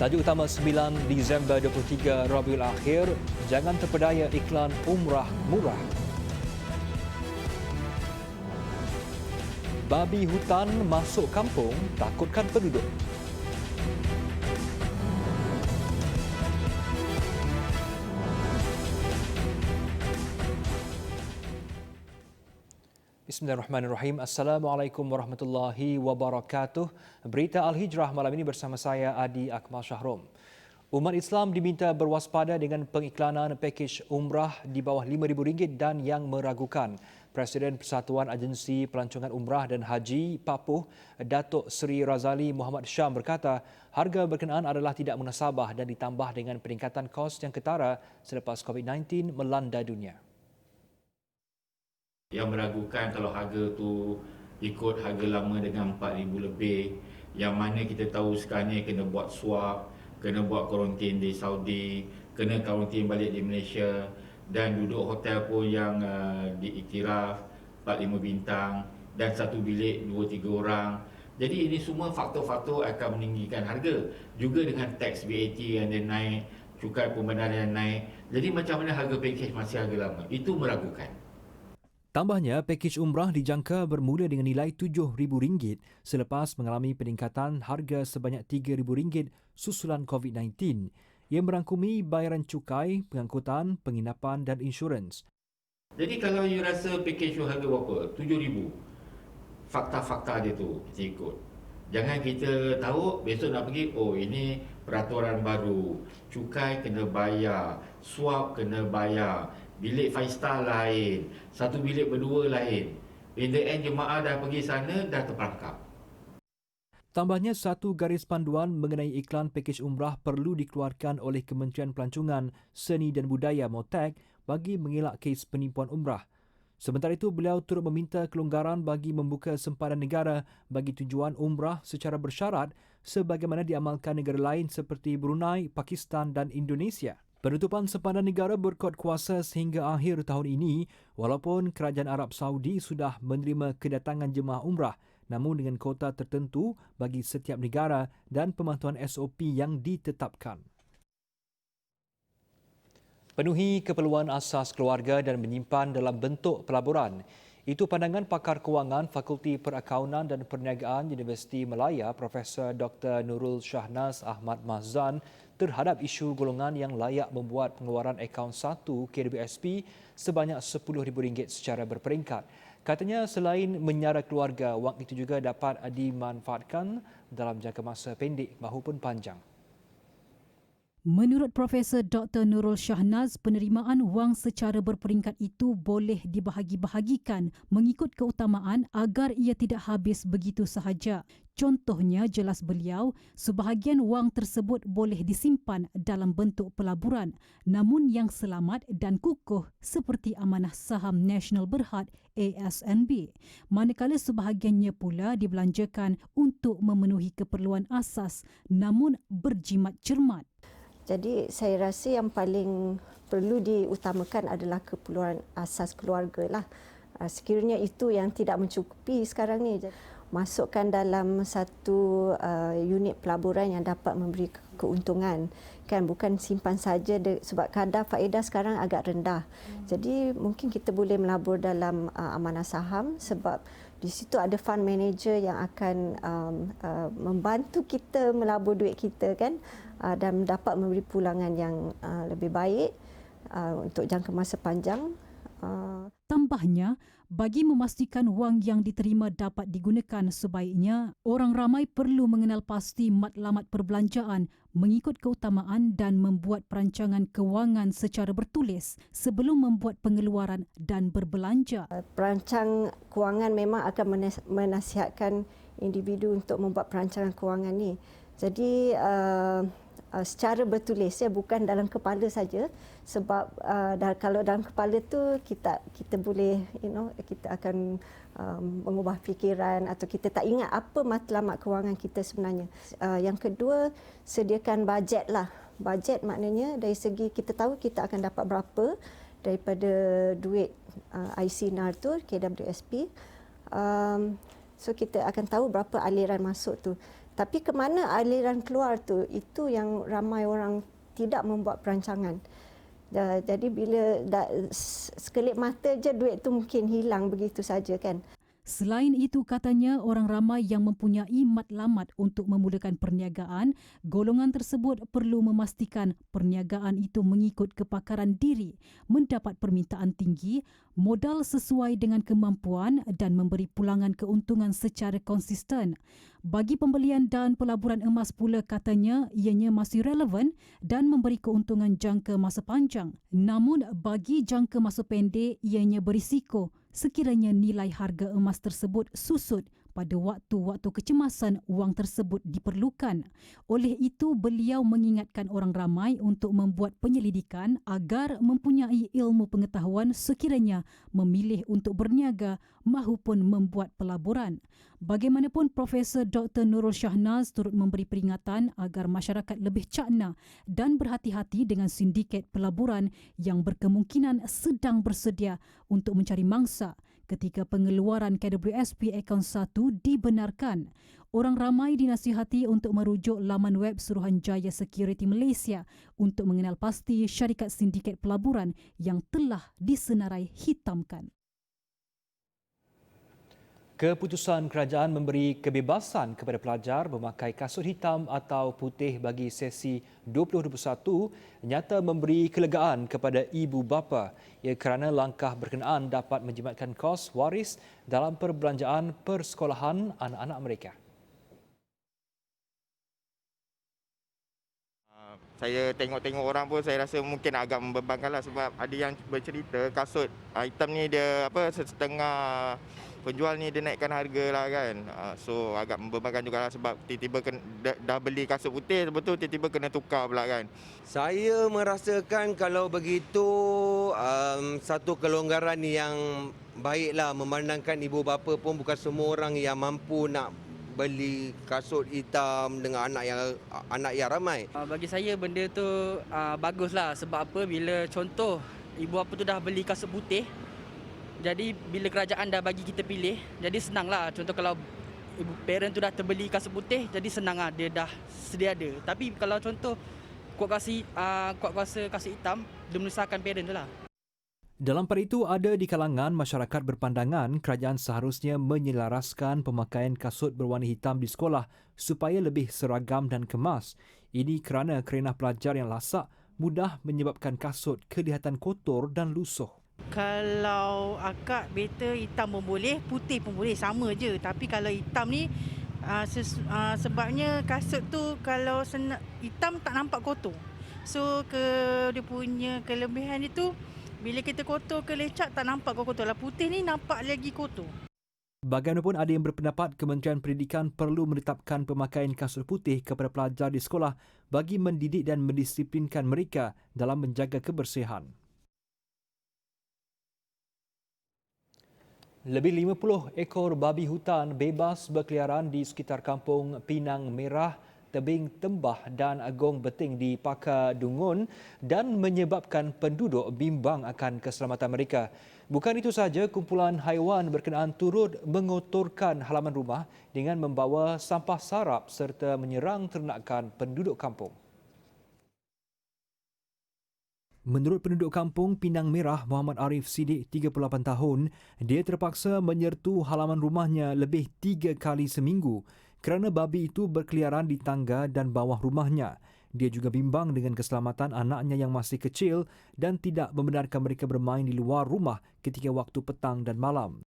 Tajuk utama 9 Disember 23 Rabiul Akhir, jangan terpedaya iklan umrah murah. Babi hutan masuk kampung, takutkan penduduk. Bismillahirrahmanirrahim. Assalamualaikum warahmatullahi wabarakatuh. Berita Al-Hijrah malam ini bersama saya Adi Akmal Shahrom. Umat Islam diminta berwaspada dengan pengiklanan pakej umrah di bawah RM5,000 dan yang meragukan. Presiden Persatuan Agensi Pelancongan Umrah dan Haji Papuh, Datuk Seri Razali Muhammad Syam berkata, harga berkenaan adalah tidak munasabah dan ditambah dengan peningkatan kos yang ketara selepas COVID-19 melanda dunia. Yang meragukan kalau harga tu ikut harga lama dengan RM4,000 lebih, yang mana kita tahu sekarang ni kena buat swab, kena buat kuarantin di Saudi, kena kuarantin balik di Malaysia, dan duduk hotel pun yang diiktiraf 4-5 bintang dan satu bilik 2-3 orang. Jadi ini semua faktor-faktor akan meninggikan harga. Juga dengan teks VAT yang dia naik, cukai pembenaran yang naik. Jadi macam mana harga pakej masih harga lama? Itu meragukan. Tambahnya, pakej umrah dijangka bermula dengan nilai RM7,000 selepas mengalami peningkatan harga sebanyak RM3,000 susulan COVID-19 yang merangkumi bayaran cukai, pengangkutan, penginapan dan insurans. Jadi kalau you rasa pakej you harga berapa? RM7,000. Fakta-fakta dia tu kita ikut. Jangan kita tahu besok nak pergi, oh ini peraturan baru, cukai kena bayar, swab kena bayar, bilik 5 star lain, satu bilik berdua lain. In the end jemaah dah pergi sana dah terperangkap. Tambahnya, satu garis panduan mengenai iklan pakej umrah perlu dikeluarkan oleh Kementerian Pelancongan, Seni dan Budaya (MOTAG) bagi mengelak kes penipuan umrah. Sementara itu, beliau turut meminta kelonggaran bagi membuka sempadan negara bagi tujuan umrah secara bersyarat sebagaimana diamalkan negara lain seperti Brunei, Pakistan dan Indonesia. Penutupan sempadan negara berkuat kuasa sehingga akhir tahun ini walaupun Kerajaan Arab Saudi sudah menerima kedatangan jemaah umrah namun dengan kota tertentu bagi setiap negara dan pemantauan SOP yang ditetapkan. Penuhi keperluan asas keluarga dan menyimpan dalam bentuk pelaburan. Itu pandangan pakar kewangan Fakulti Perakaunan dan Perniagaan Universiti Malaya, Profesor Dr. Nurul Shahnaz Ahmad Mahzan terhadap isu golongan yang layak membuat pengeluaran akaun 1 KWSP sebanyak RM10,000 secara berperingkat. Katanya selain menyara keluarga, wang itu juga dapat dimanfaatkan dalam jangka masa pendek maupun panjang. Menurut Profesor Dr. Nurul Shahnaz, penerimaan wang secara berperingkat itu boleh dibahagi-bahagikan mengikut keutamaan agar ia tidak habis begitu sahaja. Contohnya, jelas beliau, sebahagian wang tersebut boleh disimpan dalam bentuk pelaburan, namun yang selamat dan kukuh seperti Amanah Saham Nasional Berhad ASNB. Manakala sebahagiannya pula dibelanjakan untuk memenuhi keperluan asas namun berjimat cermat. Jadi saya rasa yang paling perlu diutamakan adalah keperluan asas keluarga lah. Sekiranya itu yang tidak mencukupi sekarang ni, masukkan dalam satu unit pelaburan yang dapat memberi keuntungan. Kan bukan simpan saja sebab kadar faedah sekarang agak rendah. Jadi mungkin kita boleh melabur dalam amanah saham sebab di situ ada fund manager yang akan membantu kita melabur duit kita kan dan dapat memberi pulangan yang lebih baik untuk jangka masa panjang. Tambahnya, bagi memastikan wang yang diterima dapat digunakan sebaiknya, orang ramai perlu mengenal pasti matlamat perbelanjaan mengikut keutamaan dan membuat perancangan kewangan secara bertulis sebelum membuat pengeluaran dan berbelanja. Perancang kewangan memang akan menasihatkan individu untuk membuat perancangan kewangan ni. Jadi secara bertulis ya, bukan dalam kepala saja sebab kalau dalam kepala tu kita boleh kita akan mengubah fikiran atau kita tak ingat apa matlamat kewangan kita sebenarnya. Yang kedua, sediakan bajet lah. Bajet maknanya dari segi kita tahu kita akan dapat berapa daripada duit IC NAR tu, KWSP. So kita akan tahu berapa aliran masuk tu. Tapi ke mana aliran keluar tu, itu yang ramai orang tidak membuat perancangan. Jadi bila sekelip mata je duit tu mungkin hilang begitu saja kan. Selain itu, katanya orang ramai yang mempunyai matlamat untuk memulakan perniagaan, golongan tersebut perlu memastikan perniagaan itu mengikut kepakaran diri, mendapat permintaan tinggi, modal sesuai dengan kemampuan dan memberi pulangan keuntungan secara konsisten. Bagi pembelian dan pelaburan emas pula, katanya ianya masih relevan dan memberi keuntungan jangka masa panjang. Namun bagi jangka masa pendek, ianya berisiko sekiranya nilai harga emas tersebut susut pada waktu-waktu kecemasan wang tersebut diperlukan. Oleh itu, beliau mengingatkan orang ramai untuk membuat penyelidikan agar mempunyai ilmu pengetahuan sekiranya memilih untuk berniaga mahupun membuat pelaburan. Bagaimanapun, Profesor Dr. Nurul Shahnaz turut memberi peringatan agar masyarakat lebih cakna dan berhati-hati dengan sindiket pelaburan yang berkemungkinan sedang bersedia untuk mencari mangsa ketika pengeluaran KWSP akaun 1 dibenarkan. Orang ramai dinasihati untuk merujuk laman web Suruhanjaya Security Malaysia untuk mengenal pasti syarikat sindiket pelaburan yang telah disenarai hitamkan. Keputusan kerajaan memberi kebebasan kepada pelajar memakai kasut hitam atau putih bagi sesi 2021 nyata memberi kelegaan kepada ibu bapa kerana langkah berkenaan dapat menjimatkan kos waris dalam perbelanjaan persekolahan anak-anak mereka. Saya tengok-tengok orang pun saya rasa mungkin agak membebankan lah sebab ada yang bercerita kasut hitam ni dia setengah penjual ni dia naikkan harga lah kan. So agak membebankan juga lah sebab tiba-tiba dah beli kasut putih betul tiba-tiba kena tukar pula kan. Saya merasakan kalau begitu satu kelonggaran yang baiklah, memandangkan ibu bapa pun bukan semua orang yang mampu nak beli kasut hitam dengan anak yang ramai. Bagi saya benda tu baguslah sebab apa, bila contoh ibu bapa tu dah beli kasut putih, jadi bila kerajaan dah bagi kita pilih, jadi senanglah. Contoh kalau ibu parent tu dah terbeli kasut putih, jadi senanglah dia dah sedia ada. Tapi kalau contoh kuat kuasa kasut hitam, dia menyusahkan parent tu lah. Dalam pada itu, ada di kalangan masyarakat berpandangan kerajaan seharusnya menyelaraskan pemakaian kasut berwarna hitam di sekolah supaya lebih seragam dan kemas. Ini kerana kerenah pelajar yang lasak mudah menyebabkan kasut kelihatan kotor dan lusuh. Kalau akak better hitam pun boleh, putih pun boleh, sama je. Tapi kalau hitam ni sebabnya kasut tu kalau hitam tak nampak kotor. So dia punya kelebihan itu bila kita kotor ke lecak tak nampak kotor lah. Putih ni nampak lagi kotor. Bagaimanapun, ada yang berpendapat Kementerian Pendidikan perlu menetapkan pemakaian kasut putih kepada pelajar di sekolah bagi mendidik dan mendisiplinkan mereka dalam menjaga kebersihan. Lebih 50 ekor babi hutan bebas berkeliaran di sekitar kampung Pinang Merah, Tebing Tembah dan Agong Beting di Pakar Dungun dan menyebabkan penduduk bimbang akan keselamatan mereka. Bukan itu sahaja, kumpulan haiwan berkenaan turut mengotorkan halaman rumah dengan membawa sampah sarap serta menyerang ternakan penduduk kampung. Menurut penduduk kampung Pinang Merah, Muhammad Arif Siddiq, 38 tahun, dia terpaksa menyertu halaman rumahnya lebih 3 kali seminggu kerana babi itu berkeliaran di tangga dan bawah rumahnya. Dia juga bimbang dengan keselamatan anaknya yang masih kecil dan tidak membenarkan mereka bermain di luar rumah ketika waktu petang dan malam.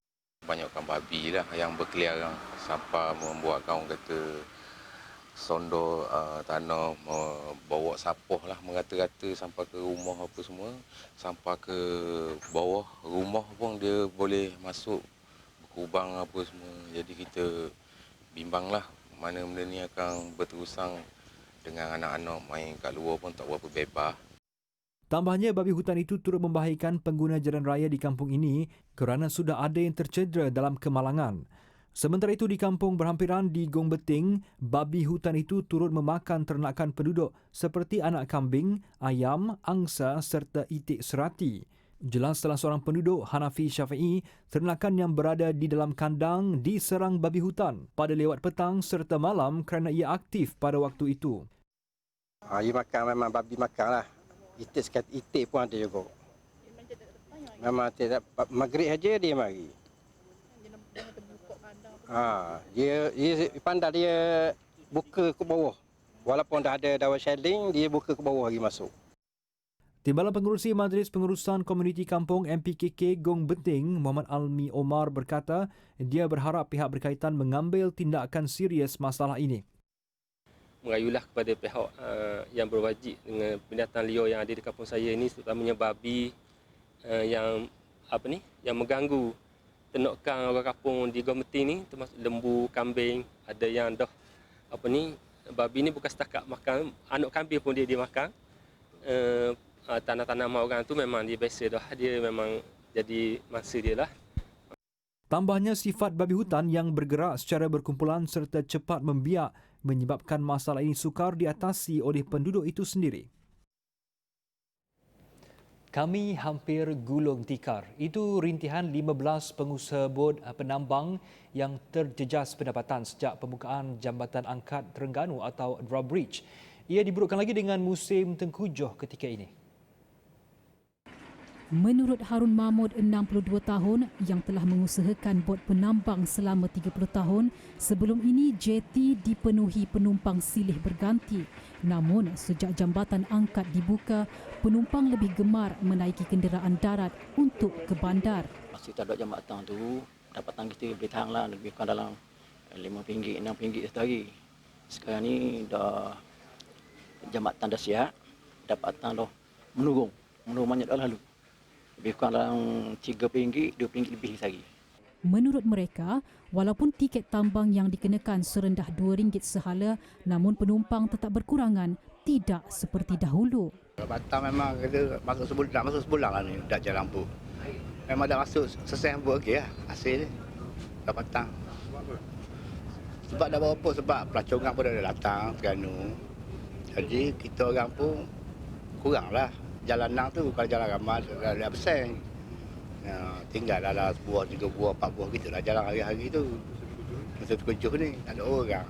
Banyakkan babi lah yang berkeliaran sampai membuatkan orang kata sondor tanah, bawa sapoh lah merata-rata sampai ke rumah apa semua. Sampai ke bawah rumah pun dia boleh masuk berkubang apa semua. Jadi kita bimbanglah mana benda ni akan berterusan dengan anak-anak main kat luar pun tak berapa bebas. Tambahnya, babi hutan itu turut membahayakan pengguna jalan raya di kampung ini kerana sudah ada yang tercedera dalam kemalangan. Sementara itu, di kampung berhampiran di Gong Beting, babi hutan itu turut memakan ternakan penduduk seperti anak kambing, ayam, angsa serta itik serati. Jelas salah seorang penduduk, Hanafi Syafi'i, ternakan yang berada di dalam kandang diserang babi hutan pada lewat petang serta malam kerana ia aktif pada waktu itu. Ia makan memang babi makan lah. Itik sekali itik pun ada juga. Memang tidak maghrib saja dia mari. Dia pandai dia buka ke bawah. Walaupun dah ada dawa shelling, dia buka ke bawah lagi masuk. Timbalan Pengerusi Majlis Pengurusan Komuniti Kampung MPKK Gong Benting, Muhammad Almi Omar berkata, dia berharap pihak berkaitan mengambil tindakan serius masalah ini. Merayulah kepada pihak yang berwajib dengan binatang liar yang ada di kampung saya ini, terutamanya babi yang mengganggu ternakan orang kampung di Gong Benting ni, termasuk lembu, kambing, ada yang dah babi ni bukan setakat makan anak kambing pun dia makan. Tanam-tanaman orang tu memang dia biasa dah, dia memang jadi mangsa dia lah. Tambahnya, sifat babi hutan yang bergerak secara berkumpulan serta cepat membiak menyebabkan masalah ini sukar diatasi oleh penduduk itu sendiri. Kami hampir gulung tikar. Itu rintihan 15 pengusaha bot penambang yang terjejas pendapatan sejak pembukaan Jambatan Angkat Terengganu atau drawbridge. Ia diburukkan lagi dengan musim tengkujuh ketika ini. Menurut Harun Mahmud, 62 tahun, yang telah mengusahakan bot penambang selama 30 tahun, sebelum ini jeti dipenuhi penumpang silih berganti. Namun, sejak jambatan angkat dibuka, penumpang lebih gemar menaiki kenderaan darat untuk ke bandar. Masa kita ada jambatan tu, dapatan kita boleh tahan lah, lebih kurang dalam RM5, RM6 satu hari. Sekarang ni dah jambatan dah siap, dapatan dah menurun banyak dah lalu. Lebih kurang dalam RM3, RM2 lebih sehari. Menurut mereka, walaupun tiket tambang yang dikenakan serendah RM2 sehala, namun penumpang tetap berkurangan, tidak seperti dahulu. Batang memang kita masuk sebulan lah ni, dah jalan lampu. Memang dah masuk selesai lampu okey lah, hasil ni. Dah batang. Sebab dah berapa, sebab pelancongan pun dah datang, Terengganu. Jadi kita orang pun kurang lah. Jalan nang tu kalau jalan ramai dah besar. Tinggal dalam sebuah, 3 buah, 4 buah gitu lah jalan hari-hari tu. Masa terkejuh ni tak ada orang.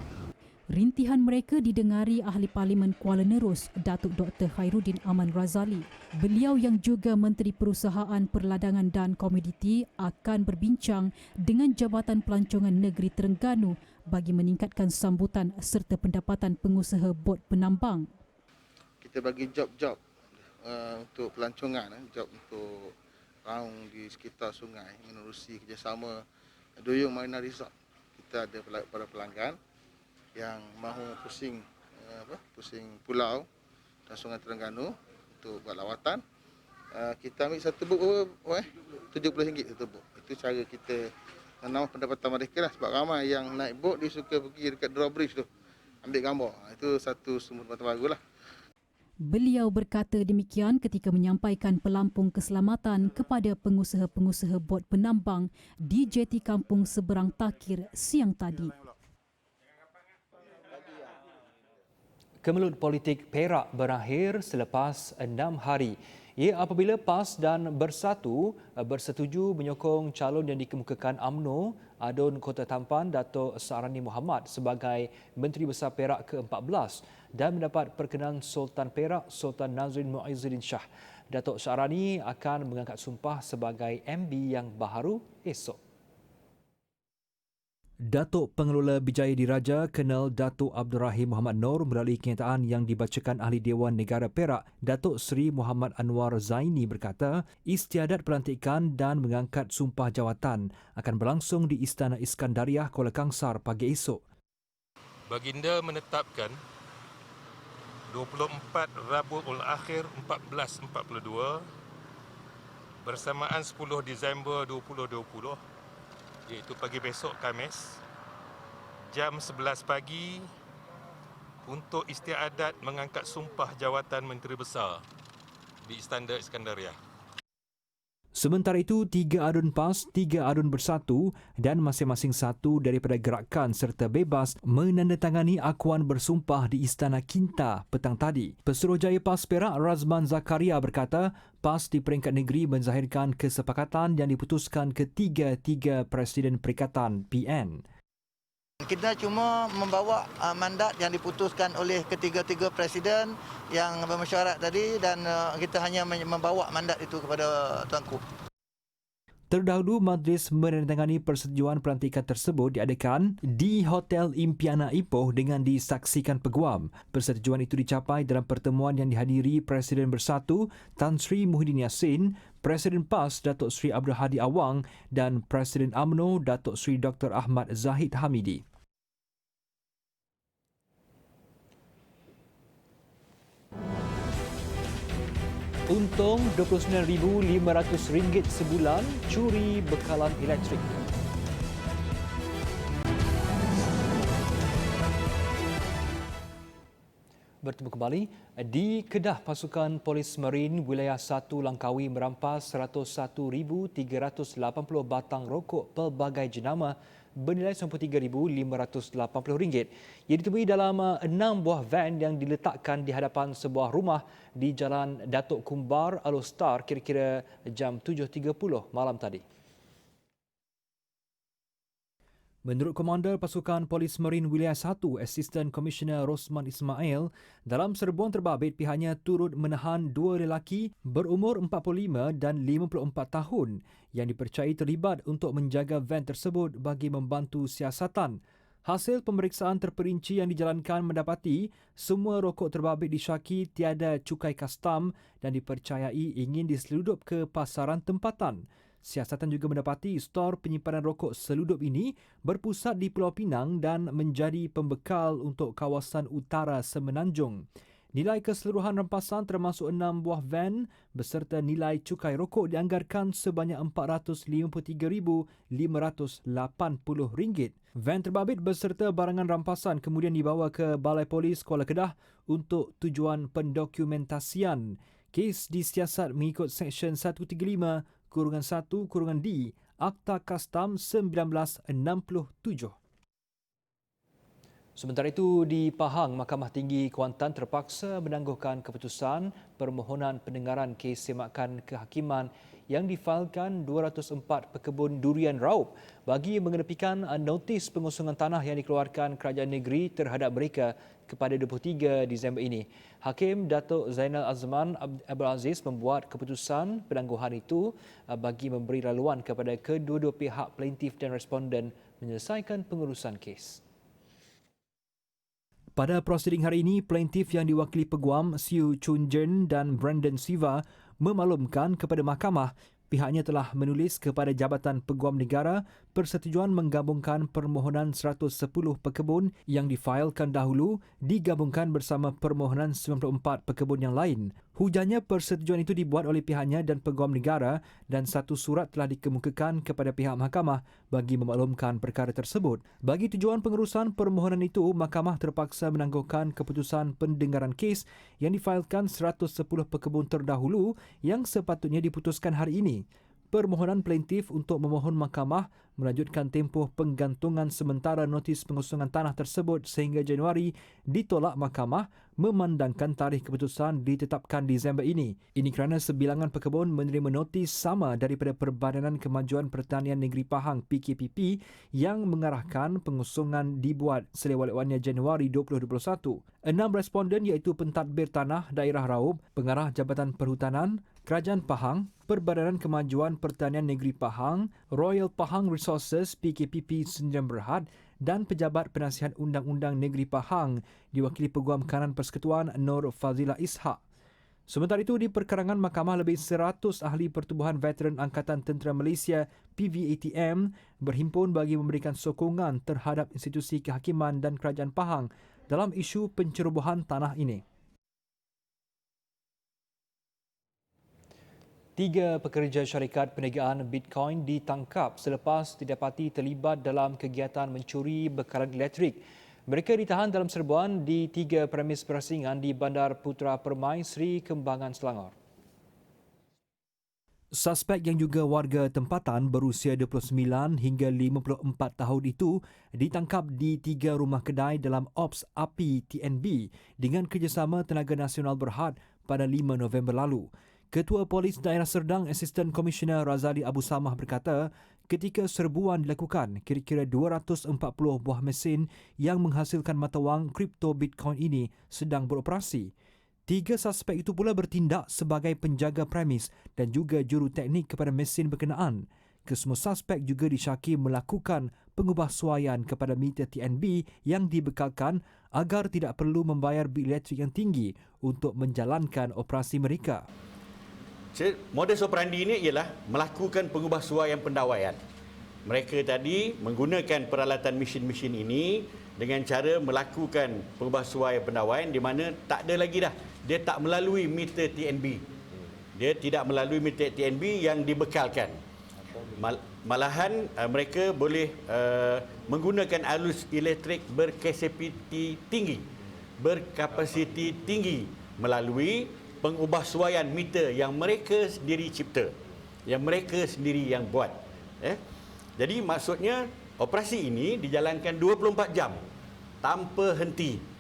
Rintihan mereka didengari Ahli Parlimen Kuala Nerus, Datuk Dr. Khairuddin Aman Razali. Beliau yang juga Menteri Perusahaan Perladangan dan Komoditi akan berbincang dengan Jabatan Pelancongan Negeri Terengganu bagi meningkatkan sambutan serta pendapatan pengusaha bot penambang. Kita bagi job-job untuk pelancongan, job untuk raung di sekitar sungai menerusi kerjasama Duyung Marina Resort. Kita ada para pelanggan yang mahu pusing pulau dan sungai Terengganu untuk buat lawatan. Kita ambil satu bot RM70 satu bot. Itu cara kita menambah pendapatan mereka lah, sebab ramai yang naik bot dia suka pergi dekat drawbridge tu ambil gambar. Itu satu sumber pendapatan baru lah. Beliau berkata demikian ketika menyampaikan pelampung keselamatan kepada pengusaha-pengusaha bot penambang di jeti kampung seberang Takir siang tadi. Kemelut politik Perak berakhir selepas 6 hari. Ia apabila PAS dan Bersatu bersetuju menyokong calon yang dikemukakan UMNO, Adun Kota Tampan, Datuk Sa'arani Muhammad sebagai Menteri Besar Perak ke-14 dan mendapat perkenan Sultan Perak, Sultan Nazrin Muizzuddin Shah. Datuk Sa'arani akan mengangkat sumpah sebagai MB yang baharu esok. Datuk Pengelola Bijaya Diraja Kenal Datuk Abdul Rahim Muhammad Noor melalui kenyataan yang dibacakan Ahli Dewan Negara Perak, Datuk Seri Muhammad Anwar Zaini berkata, istiadat pelantikan dan mengangkat sumpah jawatan akan berlangsung di Istana Iskandariah Kuala Kangsar pagi esok. Baginda menetapkan 24 Rabiul Akhir 1442 bersamaan 10 Disember 2020 iaitu pagi besok Khamis jam 11 pagi untuk istiadat mengangkat sumpah jawatan Menteri Besar di Istana Iskandariah. Sementara itu, 3 adun PAS, 3 adun Bersatu dan masing-masing satu daripada Gerakan Serta Bebas menandatangani akuan bersumpah di Istana Kinta petang tadi. Pesuruhjaya PAS Perak Razman Zakaria berkata, PAS di peringkat negeri menzahirkan kesepakatan yang diputuskan ketiga-tiga Presiden Perikatan PN. Kita cuma membawa mandat yang diputuskan oleh ketiga-tiga presiden yang bermesyuarat tadi dan kita hanya membawa mandat itu kepada Tuanku. Terdahulu, majlis menandatangani persetujuan pelantikan tersebut diadakan di Hotel Impiana Ipoh dengan disaksikan peguam. Persetujuan itu dicapai dalam pertemuan yang dihadiri Presiden Bersatu Tan Sri Muhyiddin Yassin, Presiden PAS Datuk Seri Abdul Hadi Awang dan Presiden UMNO Datuk Seri Dr. Ahmad Zahid Hamidi. Untung RM29,500 sebulan curi bekalan elektrik. Bertemu kembali. Di Kedah, pasukan Polis Marin Wilayah 1 Langkawi merampas 101,380 batang rokok pelbagai jenama bernilai RM93,580 yang ditemui dalam 6 buah van yang diletakkan di hadapan sebuah rumah di Jalan Datuk Kumbar, Alostar kira-kira jam 7.30 malam tadi. Menurut Komander Pasukan Polis Marin Wilayah 1, Assistant Commissioner Rosman Ismail, dalam serbuan terbabit pihaknya turut menahan dua lelaki berumur 45 dan 54 tahun yang dipercayai terlibat untuk menjaga van tersebut bagi membantu siasatan. Hasil pemeriksaan terperinci yang dijalankan mendapati semua rokok terbabit disyaki tiada cukai kastam dan dipercayai ingin diseludup ke pasaran tempatan. Siasatan juga mendapati stor penyimpanan rokok seludup ini berpusat di Pulau Pinang dan menjadi pembekal untuk kawasan utara Semenanjung. Nilai keseluruhan rampasan termasuk 6 buah van beserta nilai cukai rokok dianggarkan sebanyak RM453,580. Van terbabit beserta barangan rampasan kemudian dibawa ke Balai Polis Kuala Kedah untuk tujuan pendokumentasian. Kes disiasat mengikut Seksyen 135(1)(d) Akta Kastam 1967. Sementara itu, di Pahang, Mahkamah Tinggi Kuantan terpaksa menangguhkan keputusan permohonan pendengaran kes semakan kehakiman yang difailkan 204 pekebun durian raup bagi mengenepikan notis pengosongan tanah yang dikeluarkan kerajaan negeri terhadap mereka kepada 23 Disember ini. Hakim Datuk Zainal Azman Abdul Aziz membuat keputusan penangguhan itu bagi memberi laluan kepada kedua-dua pihak plaintif dan responden menyelesaikan pengurusan kes. Pada prosiding hari ini, plaintif yang diwakili peguam Siu Chun Jen dan Brandon Siva memaklumkan kepada mahkamah pihaknya telah menulis kepada Jabatan Peguam Negara persetujuan menggabungkan permohonan 110 pekebun yang difailkan dahulu digabungkan bersama permohonan 94 pekebun yang lain. Hujannya persetujuan itu dibuat oleh pihaknya dan Peguam Negara dan satu surat telah dikemukakan kepada pihak mahkamah bagi memaklumkan perkara tersebut. Bagi tujuan pengurusan permohonan itu, mahkamah terpaksa menangguhkan keputusan pendengaran kes yang difailkan 110 pekebun terdahulu yang sepatutnya diputuskan hari ini. Permohonan plaintif untuk memohon mahkamah melanjutkan tempoh penggantungan sementara notis pengosongan tanah tersebut sehingga Januari ditolak mahkamah memandangkan tarikh keputusan ditetapkan Disember ini. Ini kerana sebilangan pekebun menerima notis sama daripada Perbadanan Kemajuan Pertanian Negeri Pahang PKPP yang mengarahkan pengosongan dibuat selewat-lewatnya Januari 2021. 6 responden iaitu Pentadbir Tanah Daerah Raub, Pengarah Jabatan Perhutanan, Kerajaan Pahang, Perbadanan Kemajuan Pertanian Negeri Pahang, Royal Pahang Resources PKPP Sdn Bhd dan Pejabat Penasihat Undang-Undang Negeri Pahang diwakili Peguam Kanan Persekutuan Nur Fazila Ishak. Sementara itu, di perkarangan mahkamah lebih 100 ahli Pertubuhan Veteran Angkatan Tentera Malaysia PVATM berhimpun bagi memberikan sokongan terhadap institusi kehakiman dan Kerajaan Pahang dalam isu pencerobohan tanah ini. 3 pekerja syarikat perniagaan Bitcoin ditangkap selepas didapati terlibat dalam kegiatan mencuri bekalan elektrik. Mereka ditahan dalam serbuan di 3 premis perasingan di Bandar Putra Permai, Seri Kembangan, Selangor. Suspek yang juga warga tempatan berusia 29 hingga 54 tahun itu ditangkap di 3 rumah kedai dalam Ops Api TNB dengan kerjasama Tenaga Nasional Berhad pada 5 November lalu. Ketua Polis Daerah Serdang Assistant Commissioner Razali Abu Samah berkata, ketika serbuan dilakukan, kira-kira 240 buah mesin yang menghasilkan mata wang kripto Bitcoin ini sedang beroperasi. 3 suspek itu pula bertindak sebagai penjaga premis dan juga juru teknik kepada mesin berkenaan. Kesemua suspek juga disyaki melakukan pengubahsuaian kepada meter TNB yang dibekalkan agar tidak perlu membayar bil elektrik yang tinggi untuk menjalankan operasi mereka. Modus operandi ini ialah melakukan pengubahsuaian pendawaian. Mereka tadi menggunakan peralatan mesin-mesin ini dengan cara melakukan pengubahsuaian pendawaian di mana tak ada lagi dah. Dia tak melalui meter TNB. Dia tidak melalui meter TNB yang dibekalkan. Malahan mereka boleh menggunakan arus elektrik berkapasiti tinggi melalui pengubahsuaian meter yang mereka sendiri cipta, yang mereka sendiri yang buat. Jadi maksudnya operasi ini dijalankan 24 jam tanpa henti.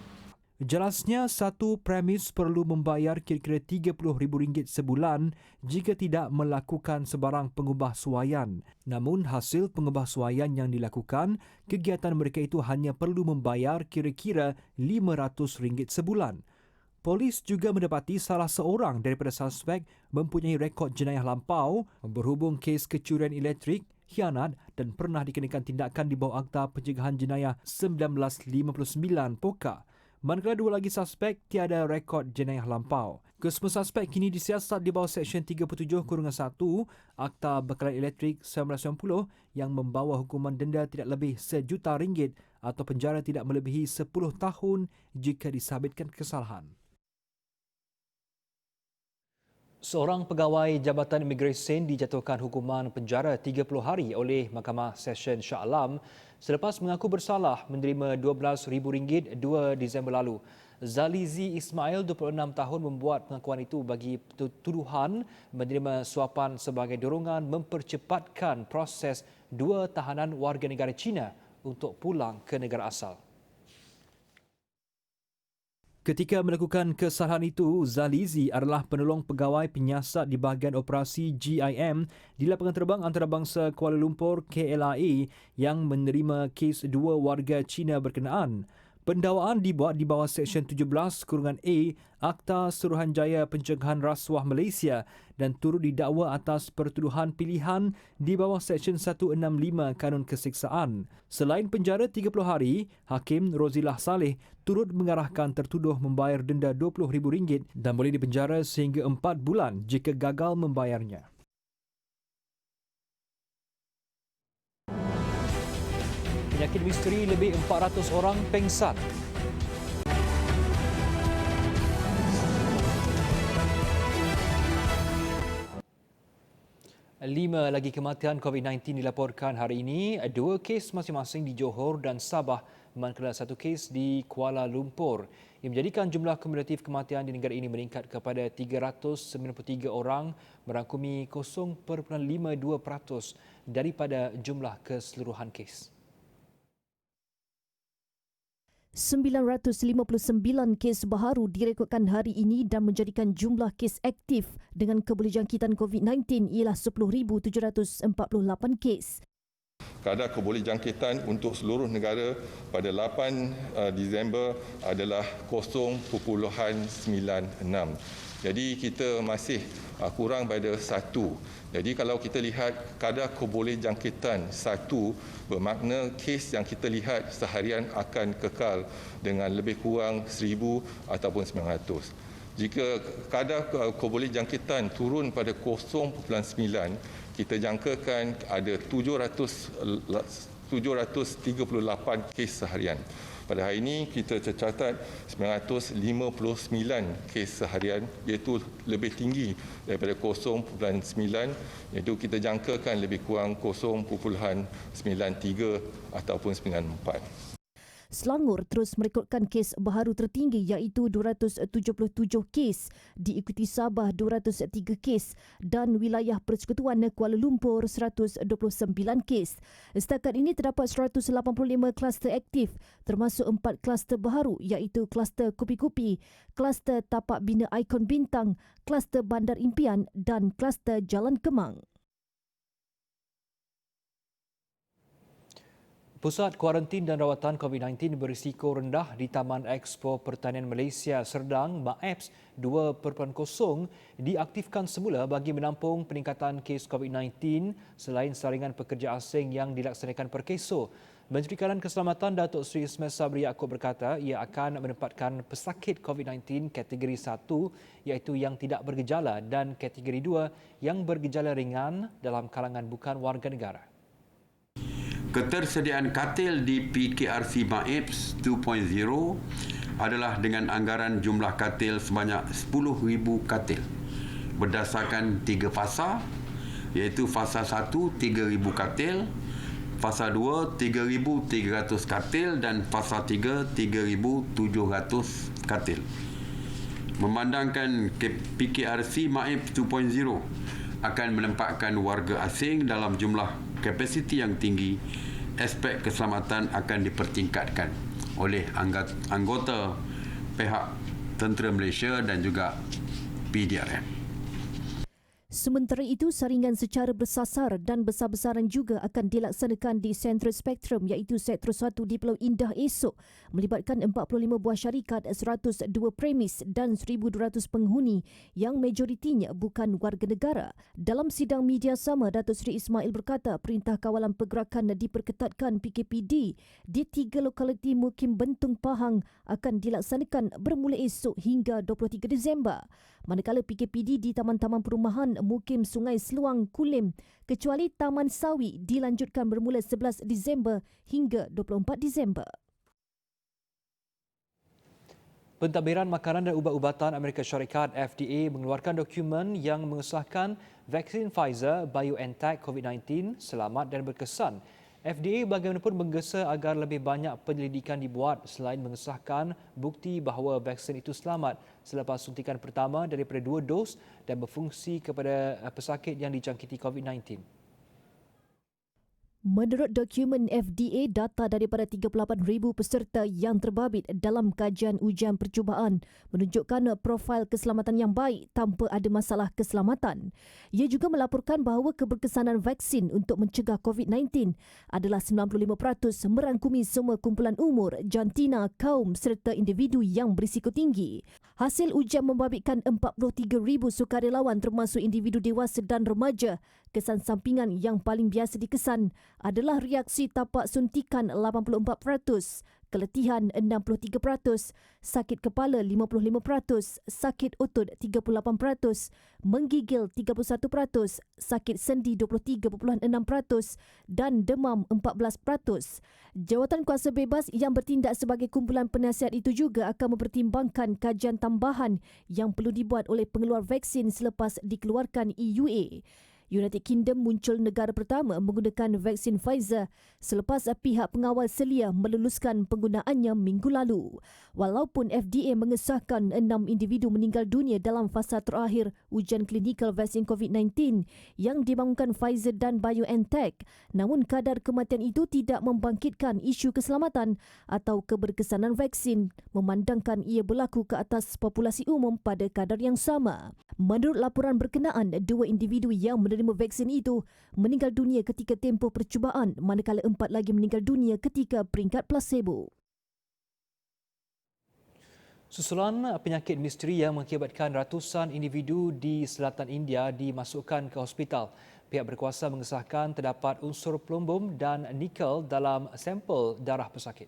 Jelasnya, satu premis perlu membayar kira-kira RM30,000 sebulan jika tidak melakukan sebarang pengubahsuaian. Namun hasil pengubahsuaian yang dilakukan, kegiatan mereka itu hanya perlu membayar kira-kira RM500 sebulan. Polis juga mendapati salah seorang daripada suspek mempunyai rekod jenayah lampau berhubung kes kecurian elektrik, khianat dan pernah dikenakan tindakan di bawah Akta Pencegahan Jenayah 1959 POKA. Manakala 2 lagi suspek tiada rekod jenayah lampau. Kesemua suspek kini disiasat di bawah Seksyen 37-1 Akta Bekalan Elektrik 1990 yang membawa hukuman denda tidak lebih RM1,000,000 atau penjara tidak melebihi 10 tahun jika disabitkan kesalahan. Seorang pegawai Jabatan Imigresen dijatuhkan hukuman penjara 30 hari oleh Mahkamah Session Shah Alam selepas mengaku bersalah menerima RM12,000 2 Disember lalu. Zalizi Ismail, 26 tahun, membuat pengakuan itu bagi tuduhan menerima suapan sebagai dorongan mempercepatkan proses 2 tahanan warga negara Cina untuk pulang ke negara asal. Ketika melakukan kesalahan itu, Zalizi adalah penolong pegawai penyiasat di bahagian operasi GIM di lapangan terbang antarabangsa Kuala Lumpur KLIA yang menerima kes 2 warga Cina berkenaan. Pendakwaan dibuat di bawah Seksyen 17(A) Akta Suruhanjaya Pencegahan Rasuah Malaysia dan turut didakwa atas pertuduhan pilihan di bawah Seksyen 165 Kanun Keseksaan. Selain penjara 30 hari, Hakim Rozilah Saleh turut mengarahkan tertuduh membayar denda RM20,000 dan boleh dipenjara sehingga 4 bulan jika gagal membayarnya. Penyakit misteri, lebih 400 orang pengsan. Lima lagi kematian COVID-19 dilaporkan hari ini, 2 kes masing-masing di Johor dan Sabah, manakala 1 kes di Kuala Lumpur. Ia menjadikan jumlah kumulatif kematian di negara ini meningkat kepada 393 orang, merangkumi 0.52% daripada jumlah keseluruhan kes. 959 kes baharu direkodkan hari ini dan menjadikan jumlah kes aktif dengan kebolehjangkitan COVID-19 ialah 10,748 kes. Kadar kebolehjangkitan untuk seluruh negara pada 8 Disember adalah 0.96. Jadi kita masih kurang pada 1. Jadi kalau kita lihat kadar kebolehjangkitan 1, bermakna kes yang kita lihat seharian akan kekal dengan lebih kurang 1,000 ataupun 900. Jika kadar kebolehjangkitan turun pada 0.9, kita jangkakan ada 738 kes seharian. Pada hari ini kita tercatat 959 kes seharian, iaitu lebih tinggi daripada 0.9, iaitu kita jangkakan lebih kurang 0.93 ataupun 94. Selangor terus merekodkan kes baharu tertinggi iaitu 277 kes, diikuti Sabah 203 kes dan wilayah Persekutuan Kuala Lumpur 129 kes. Setakat ini terdapat 185 kluster aktif termasuk 4 kluster baharu iaitu kluster Kopi-Kopi, kluster Tapak Bina Ikon Bintang, kluster Bandar Impian dan kluster Jalan Kemang. Pusat Kuarantin dan Rawatan COVID-19 berisiko rendah di Taman Expo Pertanian Malaysia Serdang (MAEPS 2.0) diaktifkan semula bagi menampung peningkatan kes COVID-19 selain saringan pekerja asing yang dilaksanakan per keso. Menteri Kanan Keselamatan Datuk Seri Ismail Sabri Yaakob berkata ia akan menempatkan pesakit COVID-19 kategori 1 iaitu yang tidak bergejala dan kategori 2 yang bergejala ringan dalam kalangan bukan warga negara. Ketersediaan katil di PKRC MAEPS 2.0 adalah dengan anggaran jumlah katil sebanyak 10,000 katil berdasarkan 3 fasa iaitu fasa 1 3,000 katil, fasa 2 3,300 katil dan fasa 3 3,700 katil. Memandangkan PKRC MAEPS 2.0 akan menempatkan warga asing dalam jumlah kapasiti yang tinggi, aspek keselamatan akan dipertingkatkan oleh anggota pihak Tentera Malaysia dan juga PDRM. Sementara itu, saringan secara bersasar dan besar-besaran juga akan dilaksanakan di Sentral Spektrum iaitu Sektor 1 di Pulau Indah esok melibatkan 45 buah syarikat, 102 premis dan 1,200 penghuni yang majoritinya bukan warga negara. Dalam sidang media sama, Datuk Seri Ismail berkata Perintah Kawalan Pergerakan diperketatkan PKPD di 3 lokaliti Mukim Bentung Pahang akan dilaksanakan bermula esok hingga 23 Disember. Manakala PKPD di taman-taman perumahan Mukim Sungai Seluang Kulim kecuali Taman Sawi dilanjutkan bermula 11 Disember hingga 24 Disember. Pentadbiran Makanan dan Ubat-ubatan Amerika Syarikat FDA mengeluarkan dokumen yang mengesahkan vaksin Pfizer BioNTech COVID-19 selamat dan berkesan. FDA bagaimanapun menggesa agar lebih banyak penyelidikan dibuat selain mengesahkan bukti bahawa vaksin itu selamat selepas suntikan pertama daripada 2 dos dan berfungsi kepada pesakit yang dijangkiti COVID-19. Menurut dokumen FDA, data daripada 38,000 peserta yang terbabit dalam kajian ujian percubaan menunjukkan profil keselamatan yang baik tanpa ada masalah keselamatan. Ia juga melaporkan bahawa keberkesanan vaksin untuk mencegah COVID-19 adalah 95% merangkumi semua kumpulan umur, jantina, kaum serta individu yang berisiko tinggi. Hasil ujian membabitkan 43,000 sukarelawan termasuk individu dewasa dan remaja. Kesan sampingan yang paling biasa dikesan adalah reaksi tapak suntikan 84%, keletihan 63%, sakit kepala 55%, sakit otot 38%, menggigil 31%, sakit sendi 23.6% dan demam 14%. Jawatan kuasa bebas yang bertindak sebagai kumpulan penasihat itu juga akan mempertimbangkan kajian tambahan yang perlu dibuat oleh pengeluar vaksin selepas dikeluarkan EUA. United Kingdom muncul negara pertama menggunakan vaksin Pfizer selepas pihak pengawal selia meluluskan penggunaannya minggu lalu. Walaupun FDA mengesahkan 6 individu meninggal dunia dalam fasa terakhir ujian klinikal vaksin COVID-19 yang dibangunkan Pfizer dan BioNTech, namun kadar kematian itu tidak membangkitkan isu keselamatan atau keberkesanan vaksin memandangkan ia berlaku ke atas populasi umum pada kadar yang sama. Menurut laporan berkenaan, 2 individu yang menerima vaksin itu meninggal dunia ketika tempoh percubaan, manakala 4 lagi meninggal dunia ketika peringkat placebo. Susulan penyakit misteri yang mengakibatkan ratusan individu di selatan India dimasukkan ke hospital. Pihak berkuasa mengesahkan terdapat unsur plumbum dan nikel dalam sampel darah pesakit.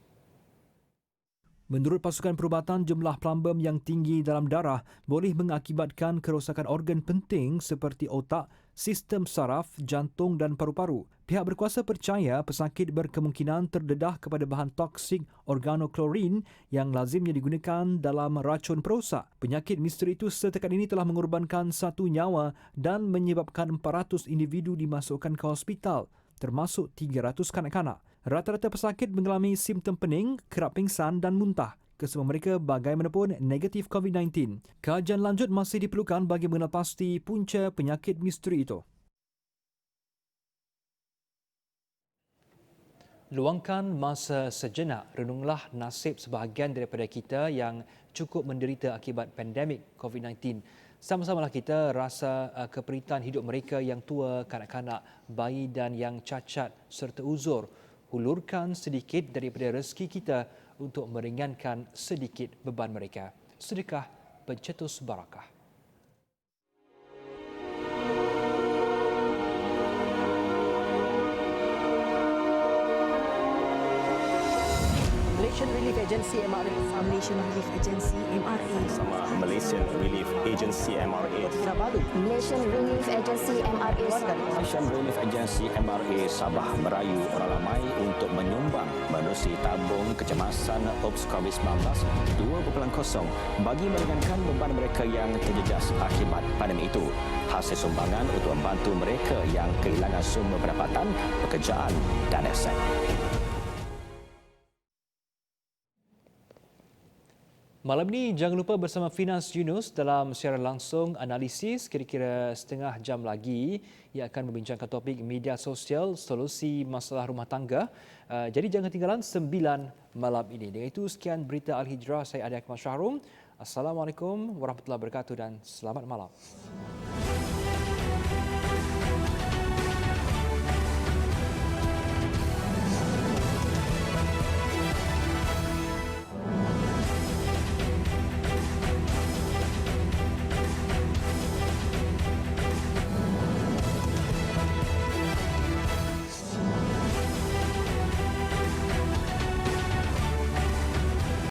Menurut pasukan perubatan, jumlah plumbum yang tinggi dalam darah boleh mengakibatkan kerosakan organ penting seperti otak, sistem saraf, jantung dan paru-paru. Pihak berkuasa percaya pesakit berkemungkinan terdedah kepada bahan toksik organoklorin yang lazimnya digunakan dalam racun perosak. Penyakit misteri itu setakat ini telah mengorbankan 1 nyawa dan menyebabkan 400 individu dimasukkan ke hospital, termasuk 300 kanak-kanak. Rata-rata pesakit mengalami simptom pening, kerap pingsan dan muntah. Kesemua mereka bagaimanapun negatif COVID-19. Kajian lanjut masih diperlukan bagi mengenal pasti punca penyakit misteri itu. Luangkan masa sejenak, renunglah nasib sebahagian daripada kita yang cukup menderita akibat pandemik COVID-19. Sama-samalah kita rasa keperitan hidup mereka yang tua, kanak-kanak, bayi dan yang cacat serta uzur. Hulurkan sedikit daripada rezeki kita untuk meringankan sedikit beban mereka. Sedekah pencetus barakah. Malaysian Relief Agency MRA. Malaysian Relief Agency MRA. Sama Malaysian Relief Agency MRA. Kinabalu. Malaysian Relief Agency MRA. Malaysian Relief Agency MRA Sabah merayu orang ramai untuk menyumbang menerusi tabung kecemasan OPS COVID-19 2.0 bagi meringankan beban mereka yang terjejas akibat pandemik itu. Hasil sumbangan untuk membantu mereka yang kehilangan sumber pendapatan, pekerjaan dan aset. Malam ini jangan lupa bersama Finas Yunus dalam siaran langsung analisis kira-kira setengah jam lagi ia akan membincangkan topik media sosial, solusi masalah rumah tangga. Jadi jangan tinggalan 9 malam ini. Dengan itu sekian berita Al-Hijrah, saya Adi Akmal Syahrum. Assalamualaikum warahmatullahi wabarakatuh dan selamat malam.